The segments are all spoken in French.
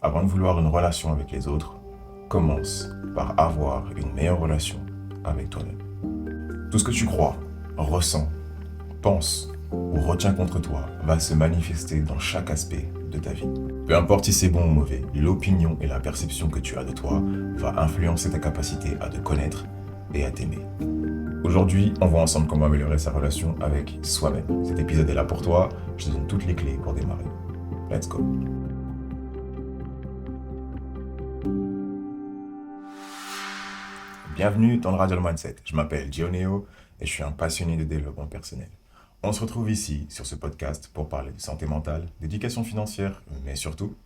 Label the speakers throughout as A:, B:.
A: Avant de vouloir une relation avec les autres, commence par avoir une meilleure relation avec toi-même. Tout ce que tu crois, ressens, penses ou retiens contre toi va se manifester dans chaque aspect de ta vie. Peu importe si c'est bon ou mauvais, l'opinion et la perception que tu as de toi va influencer ta capacité à te connaître et à t'aimer. Aujourd'hui, on voit ensemble comment améliorer sa relation avec soi-même. Cet épisode est là pour toi, je te donne toutes les clés pour démarrer. Let's go. Bienvenue dans le Radial Mindset. Je m'appelle Gioneo et je suis un passionné de développement personnel. On se retrouve ici sur ce podcast pour parler de santé mentale, d'éducation financière, mais surtout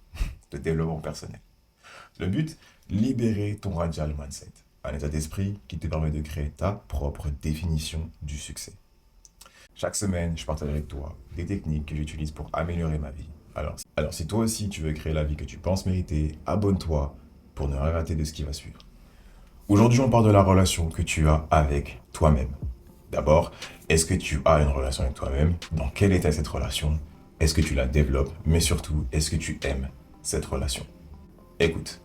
A: de développement personnel. Le but, libérer ton Radial Mindset, un état d'esprit qui te permet de créer ta propre définition du succès. Chaque semaine, je partage avec toi des techniques que j'utilise pour améliorer ma vie. Alors, si toi aussi tu veux créer la vie que tu penses mériter, abonne-toi pour ne rien rater de ce qui va suivre. Aujourd'hui, on parle de la relation que tu as avec toi-même. D'abord, est-ce que tu as une relation avec toi-même? Dans quel état est cette relation? Est-ce que tu la développes? Mais surtout, est-ce que tu aimes cette relation? Écoute,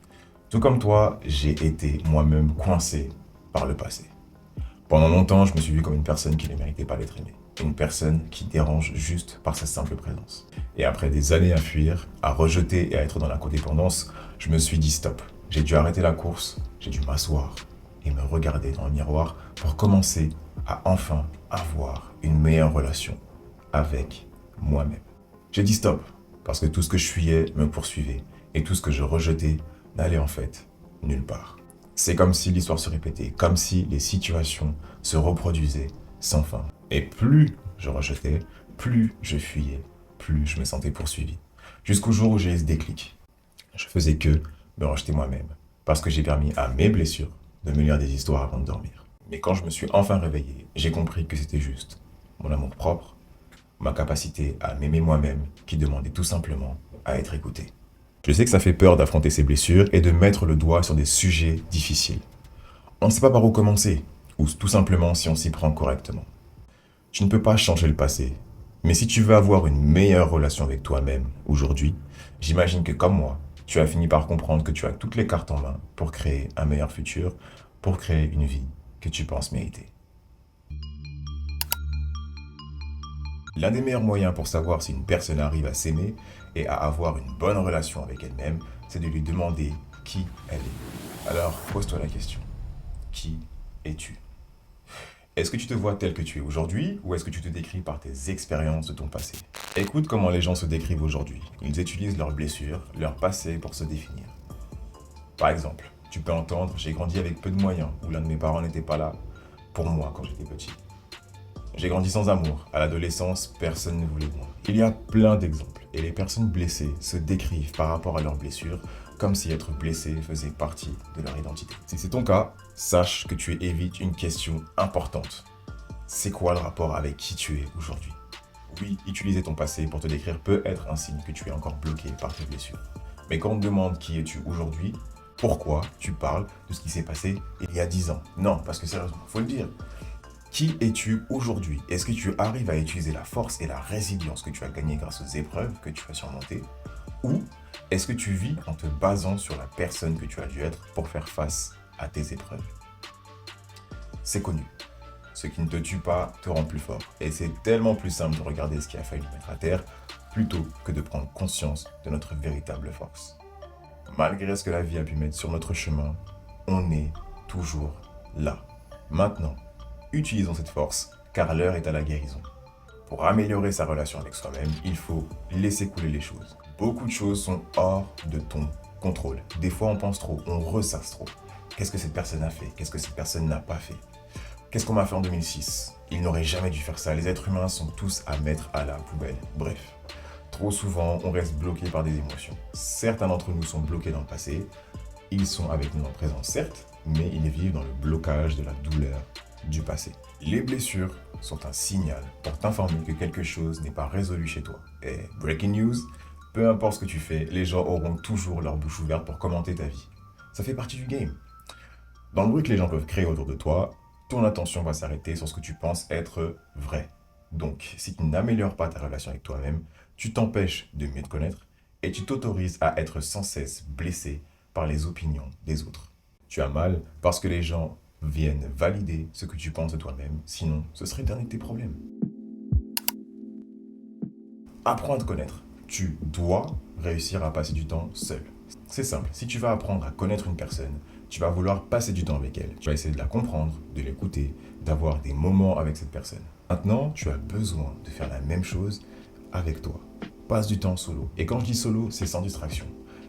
A: tout comme toi, j'ai été moi-même coincé par le passé. Pendant longtemps, je me suis vu comme une personne qui ne méritait pas d'être aimée. Une personne qui dérange juste par sa simple présence. Et après des années à fuir, à rejeter et à être dans la codépendance, je me suis dit stop. J'ai dû arrêter la course, j'ai dû m'asseoir et me regarder dans le miroir pour commencer à enfin avoir une meilleure relation avec moi-même. J'ai dit stop parce que tout ce que je fuyais me poursuivait et tout ce que je rejetais n'allait en fait nulle part. C'est comme si l'histoire se répétait, comme si les situations se reproduisaient sans fin. Et plus je rejetais, plus je fuyais, plus je me sentais poursuivi. Jusqu'au jour où j'ai eu ce déclic. Je faisais que me rejeter moi-même, parce que j'ai permis à mes blessures de me lire des histoires avant de dormir. Mais quand je me suis enfin réveillé, j'ai compris que c'était juste mon amour propre, ma capacité à m'aimer moi-même qui demandait tout simplement à être écouté. Je sais que ça fait peur d'affronter ses blessures et de mettre le doigt sur des sujets difficiles. On ne sait pas par où commencer, ou tout simplement si on s'y prend correctement. Tu ne peux pas changer le passé, mais si tu veux avoir une meilleure relation avec toi-même aujourd'hui, j'imagine que comme moi, tu as fini par comprendre que tu as toutes les cartes en main pour créer un meilleur futur, pour créer une vie que tu penses mériter. L'un des meilleurs moyens pour savoir si une personne arrive à s'aimer et à avoir une bonne relation avec elle-même, c'est de lui demander qui elle est. Alors, pose-toi la question. Qui es-tu? Est-ce que tu te vois tel que tu es aujourd'hui ou est-ce que tu te décris par tes expériences de ton passé? Écoute comment les gens se décrivent aujourd'hui. Ils utilisent leurs blessures, leur passé pour se définir. Par exemple, tu peux entendre « j'ai grandi avec peu de moyens » ou « l'un de mes parents n'était pas là pour moi quand j'étais petit ». J'ai grandi sans amour. À l'adolescence, personne ne voulait de moi. Il y a plein d'exemples et les personnes blessées se décrivent par rapport à leurs blessures comme si être blessé faisait partie de leur identité. Si c'est ton cas, sache que tu évites une question importante. C'est quoi le rapport avec qui tu es aujourd'hui? Oui, utiliser ton passé pour te décrire peut être un signe que tu es encore bloqué par tes blessures. Mais quand on te demande qui es-tu aujourd'hui, pourquoi tu parles de ce qui s'est passé il y a 10 ans? Non, parce que sérieusement, faut le dire. Qui es-tu aujourd'hui? Est-ce que tu arrives à utiliser la force et la résilience que tu as gagnées grâce aux épreuves que tu as surmontées? Ou est-ce que tu vis en te basant sur la personne que tu as dû être pour faire face à tes épreuves? C'est connu. Ce qui ne te tue pas te rend plus fort. Et c'est tellement plus simple de regarder ce qui a failli nous mettre à terre plutôt que de prendre conscience de notre véritable force. Malgré ce que la vie a pu mettre sur notre chemin, on est toujours là. Maintenant, utilisons cette force, car l'heure est à la guérison. Pour améliorer sa relation avec soi-même, il faut laisser couler les choses. Beaucoup de choses sont hors de ton contrôle. Des fois, on pense trop, on ressasse trop. Qu'est-ce que cette personne a fait? Qu'est-ce que cette personne n'a pas fait? Qu'est-ce qu'on m'a fait en 2006? Il n'aurait jamais dû faire ça. Les êtres humains sont tous à mettre à la poubelle. Bref, trop souvent, on reste bloqué par des émotions. Certains d'entre nous sont bloqués dans le passé. Ils sont avec nous dans le présent, certes, mais ils vivent dans le blocage de la douleur du passé. Les blessures sont un signal pour t'informer que quelque chose n'est pas résolu chez toi. Et breaking news, peu importe ce que tu fais, les gens auront toujours leur bouche ouverte pour commenter ta vie. Ça fait partie du game. Dans le bruit que les gens peuvent créer autour de toi, ton attention va s'arrêter sur ce que tu penses être vrai. Donc, si tu n'améliores pas ta relation avec toi-même, tu t'empêches de mieux te connaître et tu t'autorises à être sans cesse blessé par les opinions des autres. Tu as mal parce que les gens viennent valider ce que tu penses de toi-même, sinon ce serait le dernier de tes problèmes. Apprends à te connaître. Tu dois réussir à passer du temps seul. C'est simple, si tu vas apprendre à connaître une personne, tu vas vouloir passer du temps avec elle. Tu vas essayer de la comprendre, de l'écouter, d'avoir des moments avec cette personne. Maintenant, tu as besoin de faire la même chose avec toi. Passe du temps solo. Et quand je dis solo, c'est sans distraction.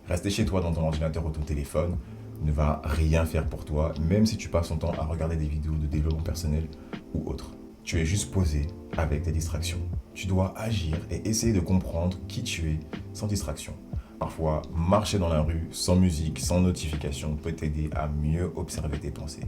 A: Rester chez toi dans ton ordinateur ou ton téléphone ne va rien faire pour toi, même si tu passes ton temps à regarder des vidéos de développement personnel ou autre. Tu es juste posé avec tes distractions. Tu dois agir et essayer de comprendre qui tu es sans distraction. Parfois, marcher dans la rue, sans musique, sans notification, peut t'aider à mieux observer tes pensées.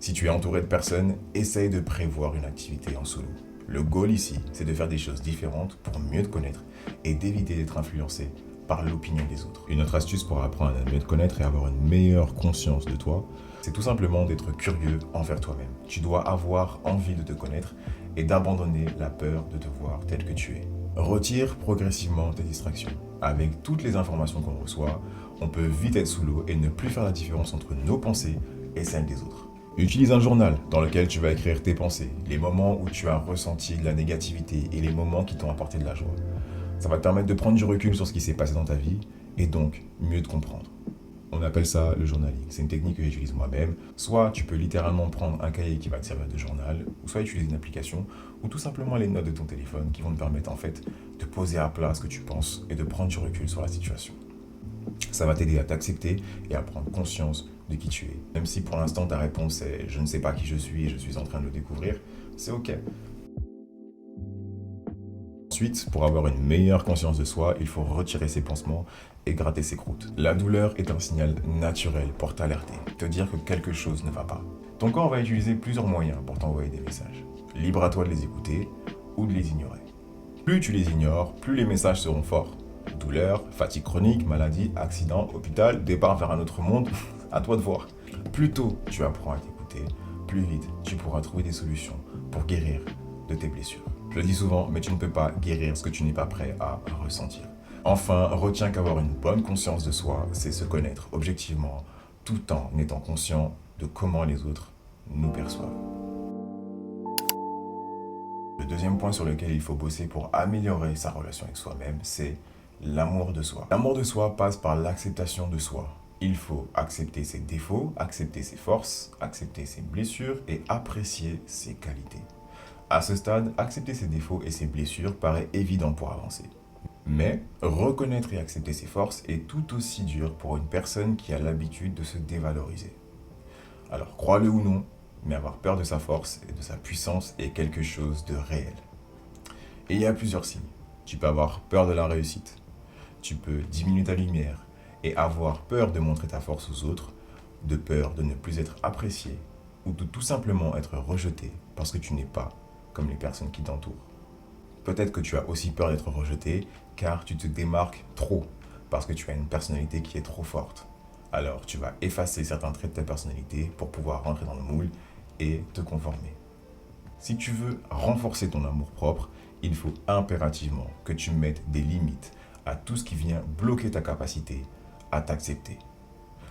A: Si tu es entouré de personnes, essaye de prévoir une activité en solo. Le goal ici, c'est de faire des choses différentes pour mieux te connaître et d'éviter d'être influencé par l'opinion des autres. Une autre astuce pour apprendre à mieux te connaître et avoir une meilleure conscience de toi, c'est tout simplement d'être curieux envers toi-même. Tu dois avoir envie de te connaître et d'abandonner la peur de te voir tel que tu es. Retire progressivement tes distractions. Avec toutes les informations qu'on reçoit, on peut vite être sous l'eau et ne plus faire la différence entre nos pensées et celles des autres. Utilise un journal dans lequel tu vas écrire tes pensées, les moments où tu as ressenti de la négativité et les moments qui t'ont apporté de la joie. Ça va te permettre de prendre du recul sur ce qui s'est passé dans ta vie et donc mieux te comprendre. On appelle ça le journaling. C'est une technique que j'utilise moi-même. Soit tu peux littéralement prendre un cahier qui va te servir de journal, ou soit utiliser une application, ou tout simplement les notes de ton téléphone qui vont te permettre en fait de poser à plat ce que tu penses et de prendre du recul sur la situation. Ça va t'aider à t'accepter et à prendre conscience de qui tu es. Même si pour l'instant ta réponse est « je ne sais pas qui je suis et je suis en train de le découvrir », c'est ok. Ensuite, pour avoir une meilleure conscience de soi, il faut retirer ses pansements et gratter ses croûtes. La douleur est un signal naturel pour t'alerter, te dire que quelque chose ne va pas. Ton corps va utiliser plusieurs moyens pour t'envoyer des messages. Libre à toi de les écouter ou de les ignorer. Plus tu les ignores, plus les messages seront forts. Douleur, fatigue chronique, maladie, accident, hôpital, départ vers un autre monde, à toi de voir. Plus tôt tu apprends à t'écouter, plus vite tu pourras trouver des solutions pour guérir de tes blessures. Je le dis souvent, mais tu ne peux pas guérir ce que tu n'es pas prêt à ressentir. Enfin, retiens qu'avoir une bonne conscience de soi, c'est se connaître objectivement, tout en étant conscient de comment les autres nous perçoivent. Le deuxième point sur lequel il faut bosser pour améliorer sa relation avec soi-même, c'est l'amour de soi. L'amour de soi passe par l'acceptation de soi. Il faut accepter ses défauts, accepter ses forces, accepter ses blessures et apprécier ses qualités. À ce stade, accepter ses défauts et ses blessures paraît évident pour avancer. Mais reconnaître et accepter ses forces est tout aussi dur pour une personne qui a l'habitude de se dévaloriser. Alors crois-le ou non, mais avoir peur de sa force et de sa puissance est quelque chose de réel. Et il y a plusieurs signes. Tu peux avoir peur de la réussite, tu peux diminuer ta lumière et avoir peur de montrer ta force aux autres, de peur de ne plus être apprécié ou de tout simplement être rejeté parce que tu n'es pas comme les personnes qui t'entourent. Peut-être que tu as aussi peur d'être rejeté car tu te démarques trop parce que tu as une personnalité qui est trop forte. Alors tu vas effacer certains traits de ta personnalité pour pouvoir rentrer dans le moule et te conformer. Si tu veux renforcer ton amour-propre, il faut impérativement que tu mettes des limites à tout ce qui vient bloquer ta capacité à t'accepter.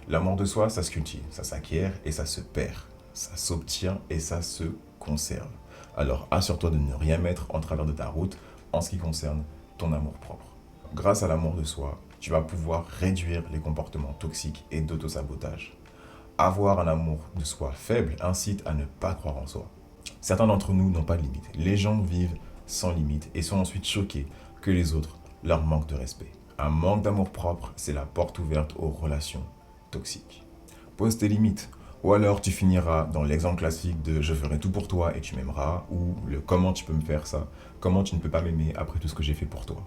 A: L'amour de soi, ça se cultive, ça s'acquiert et ça se perd. Ça s'obtient et ça se conserve. Alors assure-toi de ne rien mettre en travers de ta route en ce qui concerne ton amour-propre. Grâce à l'amour de soi, tu vas pouvoir réduire les comportements toxiques et d'autosabotage. Avoir un amour de soi faible incite à ne pas croire en soi. Certains d'entre nous n'ont pas de limite. Les gens vivent sans limite et sont ensuite choqués que les autres leur manquent de respect. Un manque d'amour-propre, c'est la porte ouverte aux relations toxiques. Pose tes limites. Ou alors tu finiras dans l'exemple classique de « je ferai tout pour toi et tu m'aimeras » ou le « comment tu peux me faire ça, comment tu ne peux pas m'aimer après tout ce que j'ai fait pour toi ».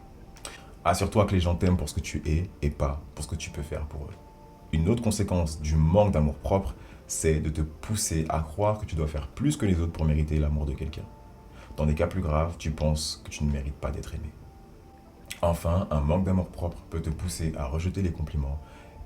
A: Assure-toi que les gens t'aiment pour ce que tu es et pas pour ce que tu peux faire pour eux. Une autre conséquence du manque d'amour-propre, c'est de te pousser à croire que tu dois faire plus que les autres pour mériter l'amour de quelqu'un. Dans des cas plus graves, tu penses que tu ne mérites pas d'être aimé. Enfin, un manque d'amour-propre peut te pousser à rejeter les compliments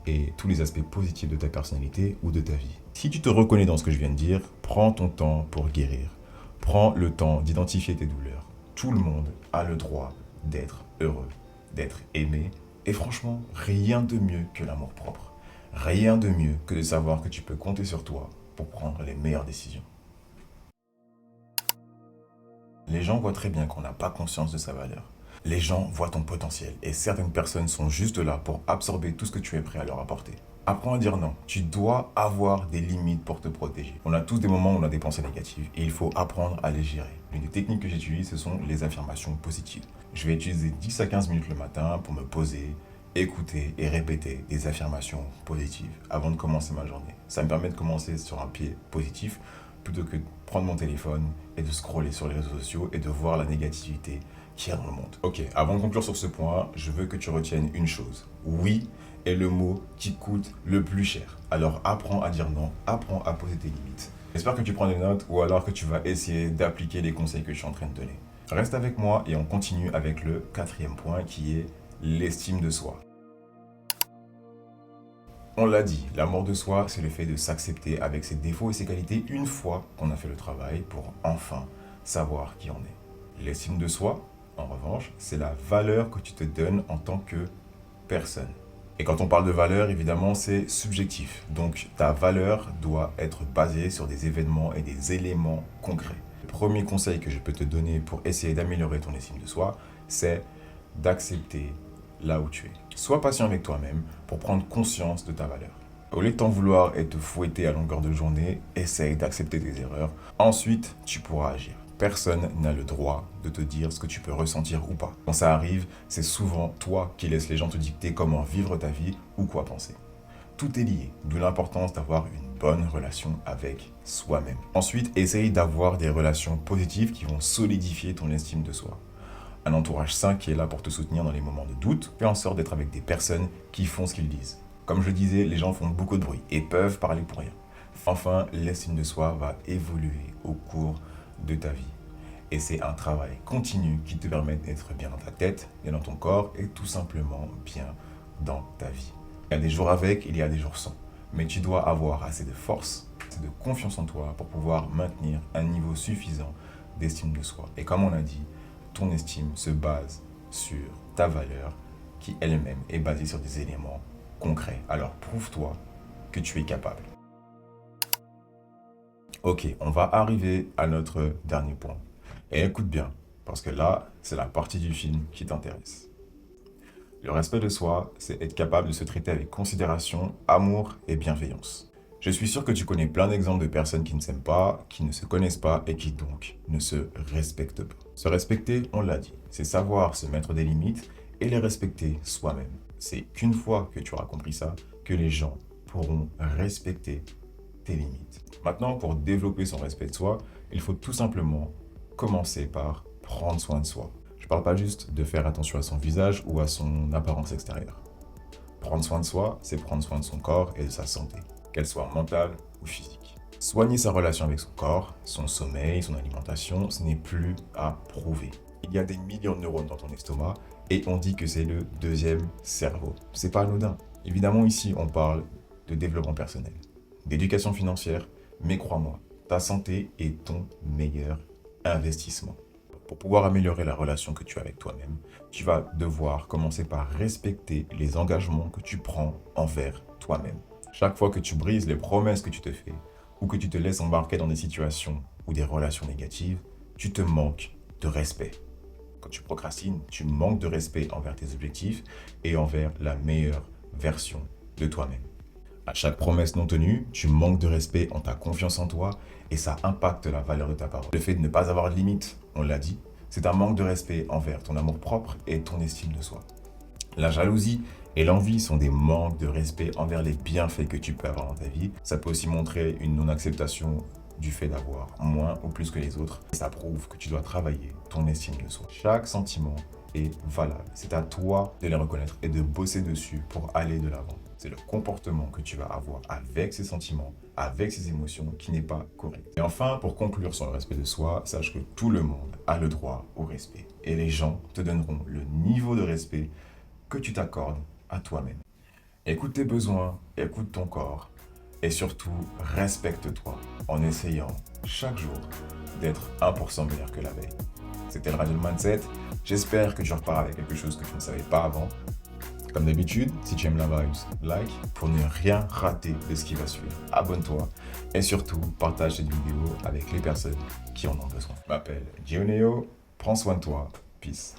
A: et tous les aspects positifs de ta personnalité ou de ta vie. Si tu te reconnais dans ce que je viens de dire, prends ton temps pour guérir. Prends le temps d'identifier tes douleurs. Tout le monde a le droit d'être heureux, d'être aimé Et franchement, rien de mieux que l'amour-propre. Rien de mieux que de savoir que tu peux compter sur toi pour prendre les meilleures décisions. Les gens voient très bien qu'on n'a pas conscience de sa valeur. Les gens voient ton potentiel et certaines personnes sont juste là pour absorber tout ce que tu es prêt à leur apporter. Apprends à dire non. Tu dois avoir des limites pour te protéger. On a tous des moments où on a des pensées négatives et il faut apprendre à les gérer. L'une des techniques que j'utilise, ce sont les affirmations positives. Je vais utiliser 10 à 15 minutes le matin pour me poser, écouter et répéter des affirmations positives avant de commencer ma journée. Ça me permet de commencer sur un pied positif plutôt que de prendre mon téléphone et de scroller sur les réseaux sociaux et de voir la négativité qu'il y a dans le monde. Ok, avant de conclure sur ce point, je veux que tu retiennes une chose. Oui est le mot qui coûte le plus cher. Alors apprends à dire non, apprends à poser tes limites. J'espère que tu prends des notes ou alors que tu vas essayer d'appliquer les conseils que je suis en train de donner. Reste avec moi et on continue avec le 4e point qui est l'estime de soi. On l'a dit, l'amour de soi, c'est le fait de s'accepter avec ses défauts et ses qualités une fois qu'on a fait le travail pour enfin savoir qui on est. L'estime de soi, en revanche, c'est la valeur que tu te donnes en tant que personne. Et quand on parle de valeur, évidemment, c'est subjectif. Donc ta valeur doit être basée sur des événements et des éléments concrets. Le premier conseil que je peux te donner pour essayer d'améliorer ton estime de soi, c'est d'accepter là où tu es. Sois patient avec toi-même pour prendre conscience de ta valeur. Au lieu de t'en vouloir et te fouetter à longueur de journée, essaye d'accepter tes erreurs. Ensuite, tu pourras agir. Personne n'a le droit de te dire ce que tu peux ressentir ou pas. Quand ça arrive, c'est souvent toi qui laisses les gens te dicter comment vivre ta vie ou quoi penser. Tout est lié, d'où l'importance d'avoir une bonne relation avec soi-même. Ensuite, essaye d'avoir des relations positives qui vont solidifier ton estime de soi. Un entourage sain qui est là pour te soutenir dans les moments de doute, fais en sorte d'être avec des personnes qui font ce qu'ils disent. Comme je le disais, les gens font beaucoup de bruit et peuvent parler pour rien. Enfin, l'estime de soi va évoluer au cours de ta vie. Et c'est un travail continu qui te permet d'être bien dans ta tête, bien dans ton corps et tout simplement bien dans ta vie. Il y a des jours avec, il y a des jours sans. Mais tu dois avoir assez de force, assez de confiance en toi pour pouvoir maintenir un niveau suffisant d'estime de soi. Et comme on a dit, ton estime se base sur ta valeur qui elle-même est basée sur des éléments concrets. Alors prouve-toi que tu es capable. Ok, on va arriver à notre dernier point. Et écoute bien, parce que là, c'est la partie du film qui t'intéresse. Le respect de soi, c'est être capable de se traiter avec considération, amour et bienveillance. Je suis sûr que tu connais plein d'exemples de personnes qui ne s'aiment pas, qui ne se connaissent pas et qui donc ne se respectent pas. Se respecter, on l'a dit, c'est savoir se mettre des limites et les respecter soi-même. C'est qu'une fois que tu auras compris ça, que les gens pourront respecter tes limites. Maintenant, pour développer son respect de soi, il faut tout simplement commencer par prendre soin de soi. Je ne parle pas juste de faire attention à son visage ou à son apparence extérieure. Prendre soin de soi, c'est prendre soin de son corps et de sa santé, qu'elle soit mentale ou physique. Soigner sa relation avec son corps, son sommeil, son alimentation, ce n'est plus à prouver. Il y a des millions de neurones dans ton estomac et on dit que c'est le deuxième cerveau. C'est pas anodin. Évidemment, ici, on parle de développement personnel, d'éducation financière, mais crois-moi, ta santé est ton meilleur investissement. Pour pouvoir améliorer la relation que tu as avec toi-même, tu vas devoir commencer par respecter les engagements que tu prends envers toi-même. Chaque fois que tu brises les promesses que tu te fais ou que tu te laisses embarquer dans des situations ou des relations négatives, tu te manques de respect. Quand tu procrastines, tu manques de respect envers tes objectifs et envers la meilleure version de toi-même. À chaque promesse non tenue, tu manques de respect en ta confiance en toi et ça impacte la valeur de ta parole. Le fait de ne pas avoir de limite, on l'a dit, c'est un manque de respect envers ton amour-propre et ton estime de soi. La jalousie et l'envie sont des manques de respect envers les bienfaits que tu peux avoir dans ta vie. Ça peut aussi montrer une non-acceptation du fait d'avoir moins ou plus que les autres. Ça prouve que tu dois travailler ton estime de soi. Chaque sentiment est valable. C'est à toi de les reconnaître et de bosser dessus pour aller de l'avant. C'est le comportement que tu vas avoir avec ces sentiments, avec ces émotions qui n'est pas correct. Et enfin, pour conclure sur le respect de soi, sache que tout le monde a le droit au respect. Et les gens te donneront le niveau de respect que tu t'accordes à toi-même. Écoute tes besoins, écoute ton corps et surtout respecte-toi en essayant chaque jour d'être 1% meilleur que la veille. C'était le Radio Mindset. J'espère que tu repars avec quelque chose que tu ne savais pas avant. Comme d'habitude, si tu aimes la vibes, like pour ne rien rater de ce qui va suivre. Abonne-toi et surtout partage cette vidéo avec les personnes qui en ont besoin. Je m'appelle Gioneo, prends soin de toi, peace.